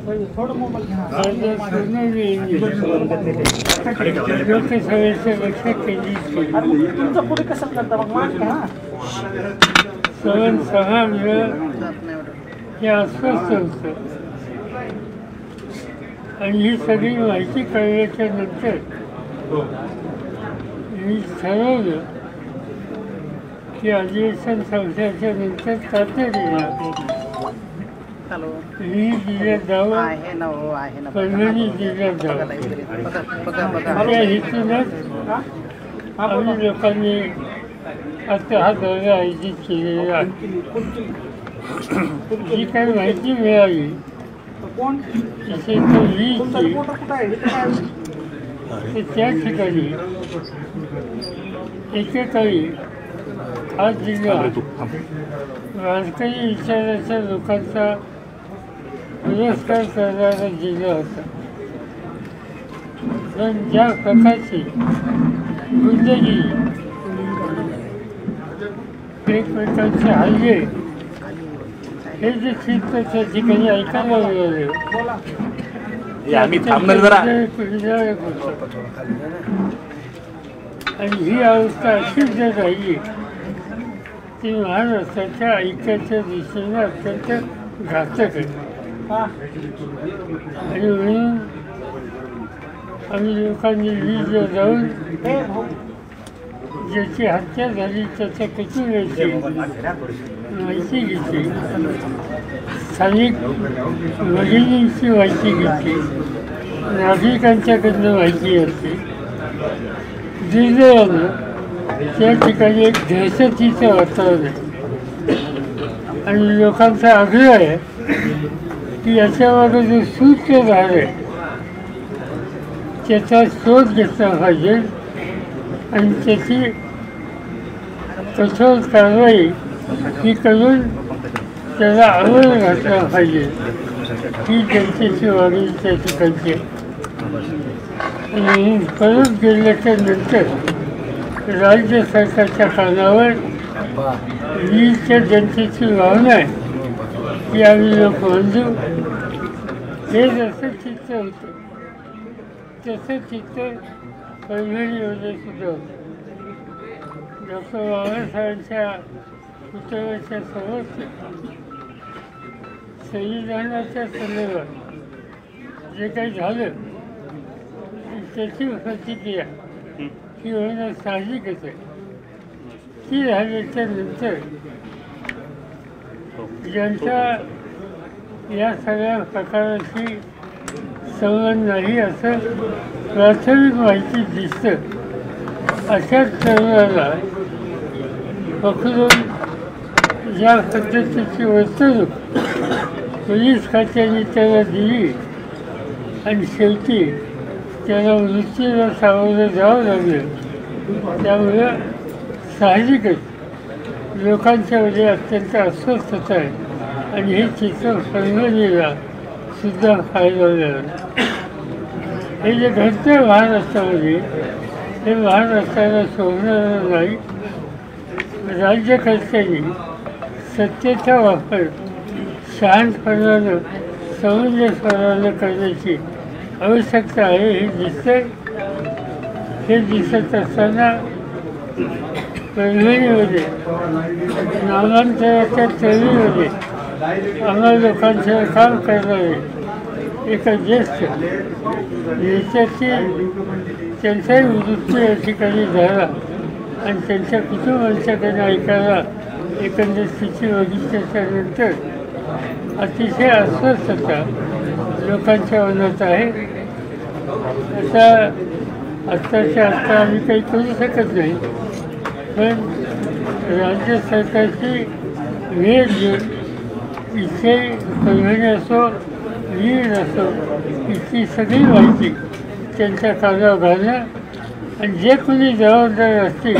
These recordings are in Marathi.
लोकसभेच्या लक्ष केंद्रित पुढे कसं करता सवन 6 हे अस्वस्थ होतं आणि ही सगळी माहिती कळल्याच्या नंतर मी ठरवलं की अधिवेशन संपल्याच्या नंतर तातडीनं मी जिल्ह्यात जावं, परभणी जिल्ह्यात जावं. त्या हेतूनच आम्ही लोकांनी आता हा दौरा आयोजित केलेला आहे. जी काही माहिती मिळाली तिथे तो लिहिची तर त्या ठिकाणी एकेकाळी हा जिल्हा वारकरी विचाराच्या लोकांचा पुरस्कार करणारा जिल्हा होता. पण ज्या प्रकारची गुंडगिरी, एकमेकांचे हल्ले हे जे चित्र त्या ठिकाणी ऐकायला मिळाले आणि ही अवस्था अशीच जर राहिली ती महाराष्ट्राच्या ऐक्याच्या दिशेने अत्यंत घातक आहे. आणि म्हणून आम्ही लोकांनी जाऊन ज्याची हत्या झाली त्याच्या कुटुंबाची माहिती घेतली, स्थानिक भगिनींची माहिती घेतली, नागरिकांच्याकडनं माहिती घेतली. दुर्दैवानं त्या ठिकाणी एक दहशतीचं वातावरण आहे आणि लोकांचा आग्रह आहे की याच्यामागे जो सूत्रधार आहे त्याचा शोध घेतला पाहिजे आणि त्याची कठोर कारवाई ही करून त्याला आवर घातला पाहिजे. ही जनतेची मागणी त्या ठिकाणची आहे. आणि परत गेल्याच्या नंतर राज्य सरकारच्या कानावर वीरच्या जनतेची भावना आहे की आम्ही लोक बांधू. हे जसं चित्र होतं तसं चित्र परभणीमध्ये सुद्धा होतं. डॉक्टर बाबासाहेबांच्या पुतळ्याच्या समोर संविधानाच्या संदर्भात जे काही झालं त्याची प्रतिक्रिया ही होणं साहजिकच आहे. ती झाल्याच्या नंतर ज्यांचा या सगळ्या प्रकाराशी संबंध नाही असं प्राथमिक माहिती दिसतं. अशाच तरुणाला पकडून ज्या पद्धतीची वर्तणूक पोलीस खात्याने त्याला दिली आणि शेवटी त्याला मृत्यूला सामोरं जावं लागलं, त्यामुळं साहजिकच लोकांच्यामध्ये अत्यंत अस्वस्थता आहे. आणि हे चित्र परभणीला सुद्धा फायदा झाला. हे जे घडतं महाराष्ट्रामध्ये हे महाराष्ट्राला सोडणारं नाही. राज्यकर्त्यांनी सत्तेचा वापर शहाणपणानं समंजसपणानं करण्याची आवश्यकता आहे हे दिसतंय. हे दिसत असताना परभणीमध्ये नामांतराच्या चळवळीमध्ये आम्हा लोकांचं काम करणारे एका ज्येष्ठ नेत्याची त्यांचाही मृत्यू या ठिकाणी झाला आणि त्यांच्या कुटुंबांच्याकडे ऐकायला एकंदर स्थिती बघितल्याच्या नंतर अतिशय अस्वस्थता लोकांच्या मनात आहे. आत्ताच्या आत्ता आम्ही काही करू शकत नाही, पण राज्य सरकारची वेळ घेऊन इथे परभणी असो वीर असो इथली सगळी माहिती त्यांच्या कानावर घालणं आणि जे कोणी जबाबदार असतील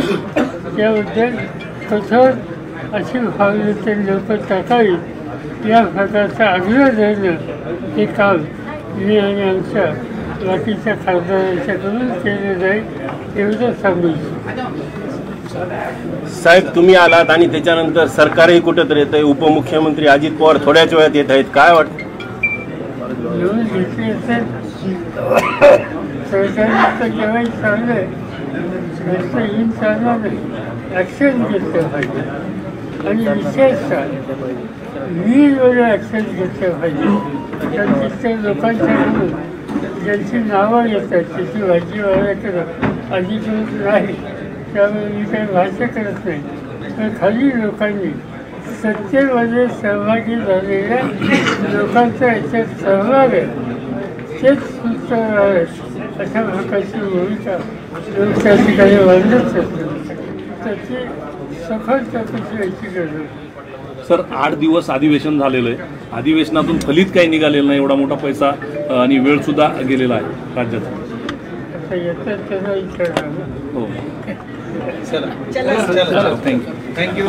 त्याबद्दल कठोर अशी भावना ते लोक टाकावीत या प्रकारचा आग्रह धरणं हे काम मी आणि आमच्या बाकीच्या खासदारांच्याकडून केलं जाईल एवढं सांगू इच्छितो. साहेब तुम्ही आलात आणि त्याच्यानंतर सरकारही कुठंतरी येत आहे. उपमुख्यमंत्री अजित पवार थोड्याच वेळात येत आहेत. काय वाटतं? घेऊन घेतली असेल सरकारनं जेव्हाही चाललंय त्यांचं हिम चालणार नाही, ॲक्शन घेतलं पाहिजे आणि विशेषतः वीरवर ॲक्शन घेतलं पाहिजे. कारण तिथल्या लोकांच्याकडून ज्यांची नावं येतात त्याची भाजी वाढत अधिकृत नाही, त्यामुळे मी काही भाष्य करत नाही. पण खाली लोकांनी सत्तेमध्ये सहभागी झालेल्या लोकांचा याच्यात सहभाग आहे तेच सुस्त अशा प्रकारची भूमिका लोक त्या ठिकाणी वाढतच असतात. त्याची सखोल चौकशी व्हायची गरज आहे. सर 8 दिवस अधिवेशन झालेलं आहे, अधिवेशनातून फलित काही निघालेलं नाही, एवढा मोठा पैसा आणि वेळ सुद्धा गेलेला आहे राज्याचा. आता येतात त्याचा विचार हो चला थँक्यू.